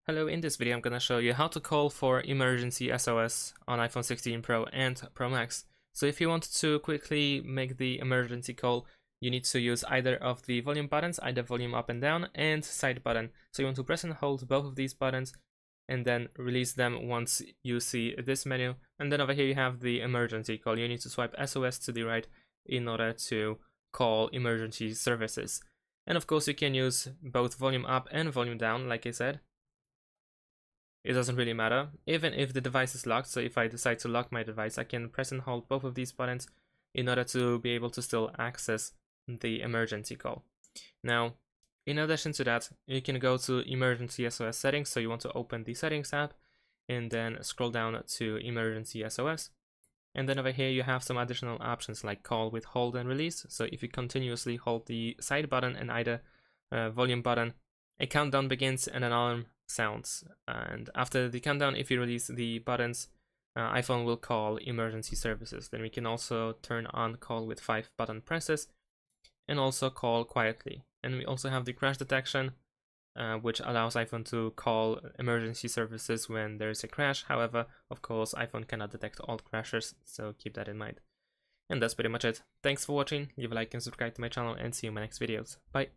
Hello, in this video I'm gonna show you how to call for Emergency SOS on iPhone 16 Pro and Pro Max. So if you want to quickly make the emergency call, you need to use either of the volume buttons, either volume up and down and side button. So you want to press and hold both of these buttons and then release them once you see this menu. And then over here you have the emergency call. You need to swipe SOS to the right in order to call emergency services. And of course you can use both volume up and volume down, like I said. It doesn't really matter, even if the device is locked. So if I decide to lock my device, I can press and hold both of these buttons in order to be able to still access the emergency call. Now, in addition to that, you can go to Emergency SOS settings. So you want to open the settings app and then scroll down to Emergency SOS. And then over here you have some additional options like call with hold and release. So if you continuously hold the side button and either volume button, a countdown begins and an alarm sounds, and after the countdown, if you release the buttons, iPhone will call emergency services. Then we can also turn on call with 5 button presses and also call quietly. And we also have the crash detection, which allows iPhone to call emergency services when there is a crash. However, of course, iPhone cannot detect all crashers, so keep that in mind. And that's pretty much it. Thanks for watching, leave a like and subscribe to my channel, and see you in my next videos. Bye!